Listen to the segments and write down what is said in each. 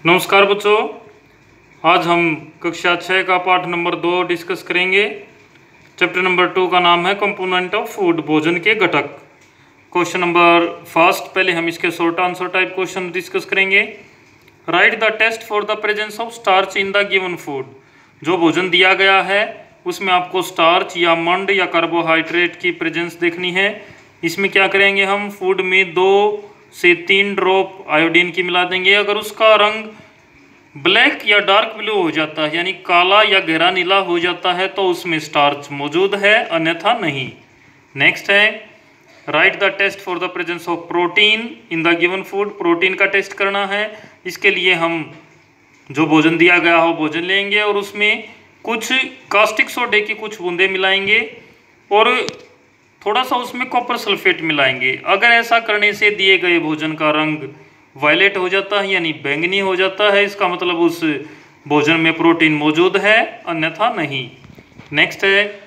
नमस्कार बच्चों, आज हम कक्षा 6 का पाठ नंबर 2 डिस्कस करेंगे। चैप्टर नंबर 2 का नाम है कंपोनेंट ऑफ फूड, भोजन के घटक। क्वेश्चन नंबर फर्स्ट, पहले हम इसके short answer type question discuss करेंगे। Write the test for the presence of starch in the given food. जो भोजन दिया गया है उसमें आपको स्टार्च या मंड या कार्बोहाइड्रेट की प्रेजेंस देखनी है। इसमें क्या करेंगे, हम फूड में 2 से 3 ड्रॉप आयोडीन की मिला देंगे। अगर उसका रंग ब्लैक या डार्क ब्लू हो जाता है, यानी काला या गहरा नीला हो जाता है, तो उसमें स्टार्च मौजूद है, अन्यथा नहीं। नेक्स्ट है, write the test for the presence of protein in the given food. Protein का टेस्ट करना है। इसके लिए हम जो भोजन दिया गया हो भोजन लेंगे और उसमें कुछ कास्टिक सोडे की कुछ बूंदे मिलाएंगे और थोड़ा सा उसमें कॉपर सल्फेट मिलाएंगे। अगर ऐसा करने से दिए गए भोजन का रंग वायलेट हो जाता है, यानी बैंगनी हो जाता है, इसका मतलब उस भोजन में प्रोटीन मौजूद है, अन्यथा नहीं। नेक्स्ट है,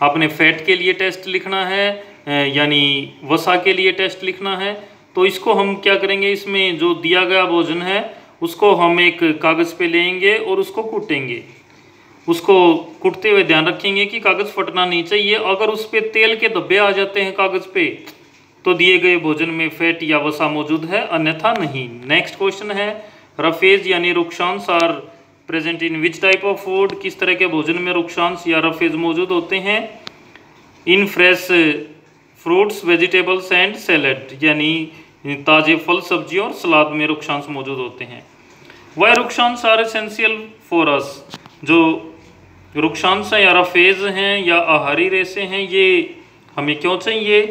आपने फैट के लिए टेस्ट लिखना है, यानी वसा के लिए टेस्ट लिखना है। तो इसको हम क्या करेंगे, इसमें जो दिया गया भोजन है उसको हम एक कागज़ पे लेंगे और उसको कूटेंगे। उसको कुटते हुए ध्यान रखेंगे कि कागज़ फटना नहीं चाहिए। अगर उस पर तेल के धब्बे आ जाते हैं कागज़ पे, तो दिए गए भोजन में फैट या वसा मौजूद है, अन्यथा नहीं। नेक्स्ट क्वेश्चन है, रफेज यानी रुक्षांश are present in which type of food. किस तरह के भोजन में रुक्षांश या रफेज मौजूद होते हैं। In fresh fruits, vegetables and salad, यानी ताज़े फल, सब्जी और सलाद में रुक्षांश मौजूद होते हैं। वह रुक्षांश आर एसेंशियल फॉर अस। जो रुक्षांश या रफेज हैं या आहारी रेशे हैं, ये हमें क्यों चाहिए?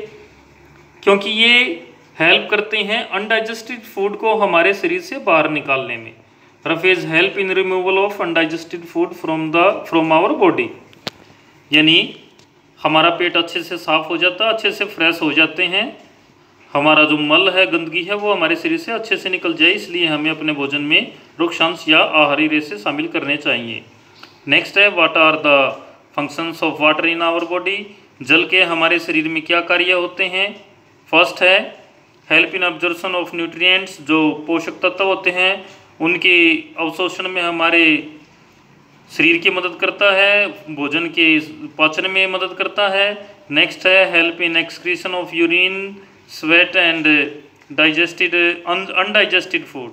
क्योंकि ये हेल्प करते हैं अनडाइजेस्टेड फूड को हमारे शरीर से बाहर निकालने में। Roughage help in removal of undigested food from our body, यानी हमारा पेट अच्छे से साफ हो जाता है, अच्छे से फ्रेश हो जाते हैं। हमारा जो मल है, गंदगी है, वो हमारे शरीर से अच्छे से निकल जाए, इसलिए हमें अपने भोजन में रुक्षांश या आहारी रेशे शामिल करने चाहिए। नेक्स्ट है, what are the functions of water in our body. जल के हमारे शरीर में क्या कार्य होते हैं। फर्स्ट है, help in absorption of nutrients. जो पोषक तत्व होते हैं उनके अवशोषण में हमारे शरीर की मदद करता है, भोजन के पाचन में मदद करता है। नेक्स्ट है, help in excretion of urine, sweat and digested undigested food,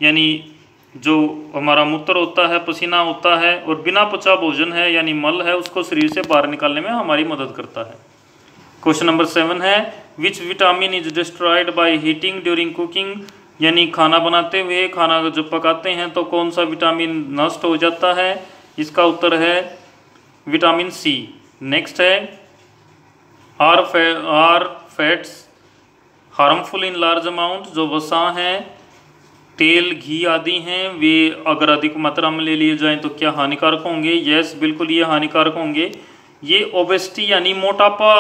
यानी जो हमारा मूत्र होता है, पसीना होता है और बिना पचा भोजन है यानी मल है, उसको शरीर से बाहर निकालने में हमारी मदद करता है। क्वेश्चन नंबर 7 है, which vitamin is destroyed by heating during cooking. यानी खाना बनाते हुए, खाना जब पकाते हैं तो कौन सा विटामिन नष्ट हो जाता है। इसका उत्तर है विटामिन सी। नेक्स्ट है, are fats harmful in large amount. जो वसा हैं, तेल, घी आदि हैं, वे अगर अधिक मात्रा में ले लिए जाएं तो क्या हानिकारक होंगे। यस, बिल्कुल ये हानिकारक होंगे। ये ओबेसिटी यानी मोटापा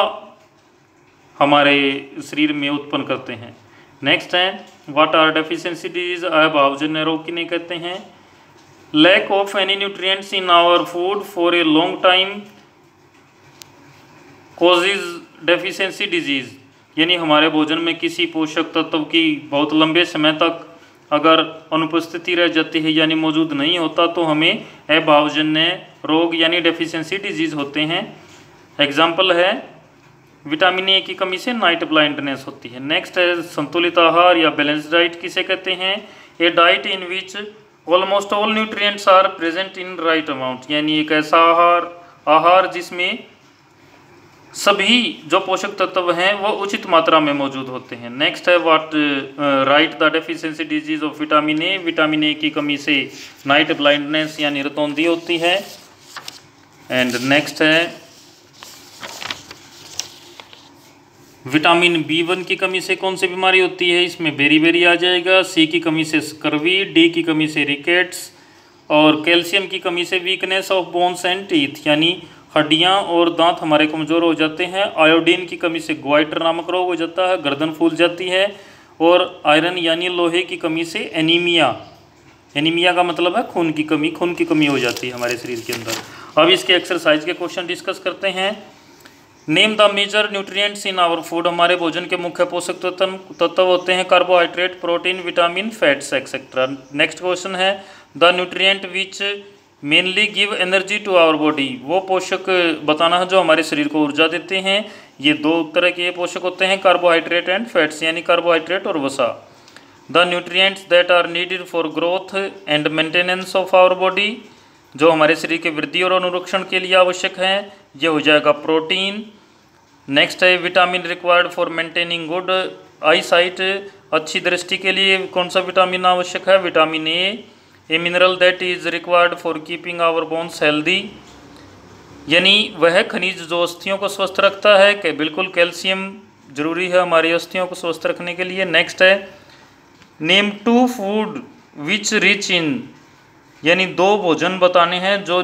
हमारे शरीर में उत्पन्न करते हैं। नेक्स्ट है, व्हाट आर डेफिशिएंसी डिजीज। अभावजन्य रोग किन्हें कहते हैं। Lack of any nutrients in our food for a long time causes deficiency disease, यानी हमारे भोजन में किसी पोषक तत्व की बहुत लंबे समय तक अगर अनुपस्थिति रह जाती है यानी मौजूद नहीं होता, तो हमें अभावजन्य रोग यानी डेफिशिएंसी डिजीज होते हैं। एग्जाम्पल है, विटामिन ए की कमी से नाइट ब्लाइंडनेस होती है। नेक्स्ट है, संतुलित आहार या बैलेंस डाइट किसे कहते हैं। A diet in which almost all nutrients are present in right amount, यानी एक ऐसा आहार जिसमें सभी जो पोषक तत्व हैं वो उचित मात्रा में मौजूद होते हैं। नेक्स्ट है, what right the deficiency disease of vitamin A. Vitamin A की कमी से नाइट ब्लाइंडनेस यानी रतौंधी होती है। एंड नेक्स्ट है, विटामिन B1 की कमी से कौन सी बीमारी होती है। इसमें बेरी आ जाएगा। सी की कमी से स्कर्वी, डी की कमी से रिकेट्स और कैल्शियम की कमी से weakness of bones and teeth, यानी हड्डियां और दांत हमारे कमज़ोर हो जाते हैं। आयोडीन की कमी से ग्वाइटर नामक रोग हो जाता है, गर्दन फूल जाती है। और आयरन यानी लोहे की कमी से एनीमिया, एनीमिया का मतलब है खून की कमी हो जाती है हमारे शरीर के अंदर। अब इसके एक्सरसाइज के क्वेश्चन डिस्कस करते हैं। Name the major nutrients in our food, हमारे भोजन के मुख्य पोषक तत्व होते हैं carbohydrate, protein, vitamin, fats etcetera. Next question है the nutrient which mainly give energy to our body, वो पोषक बताना है जो हमारे शरीर को ऊर्जा देते हैं। ये दो तरह के पोषक होते हैं कार्बोहाइड्रेट एंड फैट्स, यानी कार्बोहाइड्रेट और वसा। The nutrients that are needed for growth and maintenance of our body, जो हमारे शरीर के वृद्धि और अनुरक्षण के लिए आवश्यक है, ये हो जाएगा प्रोटीन। नेक्स्ट है vitamin required for maintaining good eye sight, अच्छी दृष्टि के लिए कौन सा विटामिन आवश्यक है, vitamin A mineral that is required for keeping our bones healthy, यानी वह खनिज जो अस्थियों को स्वस्थ रखता है, कि बिल्कुल कैल्शियम जरूरी है हमारी अस्थियों को स्वस्थ रखने के लिए। नेक्स्ट है name two food which rich in, यानी दो भोजन बताने हैं जो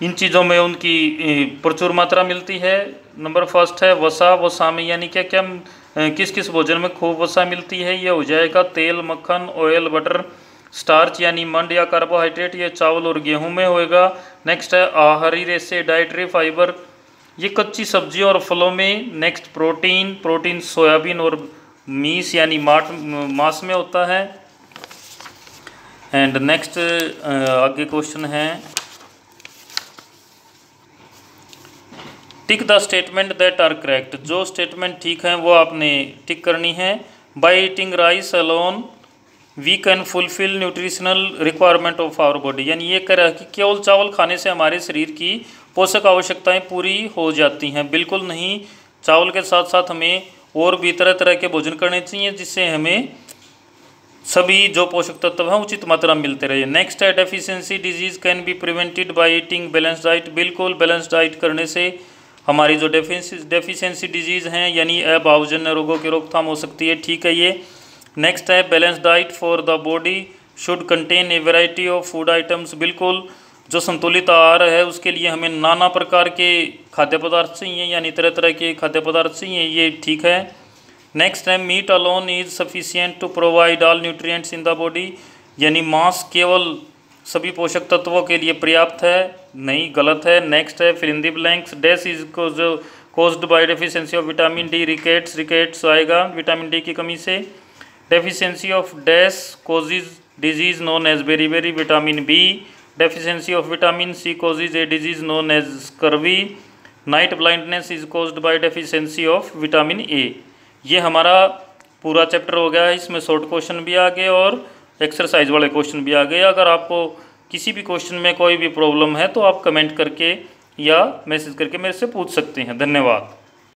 इन चीज़ों में उनकी प्रचुर मात्रा मिलती है। नंबर फर्स्ट है वसा, वसा में यानी क्या क्या किस किस भोजन में खूब वसा मिलती है, ये हो जाएगा तेल, मक्खन, ऑयल, बटर। स्टार्च यानी मंड या कार्बोहाइड्रेट, ये चावल और गेहूं में होएगा। नेक्स्ट है आहारी रेशे, डाइटरी फाइबर, ये कच्ची सब्जियों और फलों में। नेक्स्ट प्रोटीन सोयाबीन और मीस यानी मांस में होता है। एंड नेक्स्ट आगे क्वेश्चन है tick the statement that are correct, जो स्टेटमेंट ठीक है वो आपने टिक करनी है। By eating rice alone we can fulfil nutritional requirement of our body, यानी ये कह रहा है कि केवल चावल खाने से हमारे शरीर की पोषक आवश्यकताएं पूरी हो जाती हैं। बिल्कुल नहीं, चावल के साथ साथ हमें और भी तरह तरह के भोजन करने चाहिए जिससे हमें सभी जो पोषक तत्व हैं उचित मात्रा में मिलते रहे। नेक्स्ट है deficiency disease can be prevented by eating balance diet, बिल्कुल बैलेंस डाइट करने से हमारी जो डेफिशिएंसी डिजीज़ हैं यानी अभावजन्य रोगों की रोकथाम हो सकती है। ठीक है ये। नेक्स्ट है balance diet for the body should contain a variety of food items, बिल्कुल जो संतुलित आहार है उसके लिए हमें नाना प्रकार के खाद्य पदार्थ चाहिए, यानी तरह तरह के खाद्य पदार्थ चाहिए, ये ठीक है। नेक्स्ट है meat alone is sufficient to provide all nutrients in the body, यानी मांस केवल सभी पोषक तत्वों के लिए पर्याप्त है, नहीं, गलत है। नेक्स्ट है fill in the blanks, dash is caused by deficiency of vitamin D, rickets आएगा विटामिन डी की कमी से। Deficiency of dash causes disease known as beri vitamin B, deficiency of vitamin C causes a disease known as scurvy. Night blindness is caused by deficiency of vitamin A. ये हमारा पूरा chapter हो गया है, इसमें शॉर्ट क्वेश्चन भी आ गए और एक्सरसाइज वाले क्वेश्चन भी आ गए। अगर आपको किसी भी क्वेश्चन में कोई भी प्रॉब्लम है तो आप कमेंट करके या मैसेज करके मेरे से पूछ सकते हैं। धन्यवाद।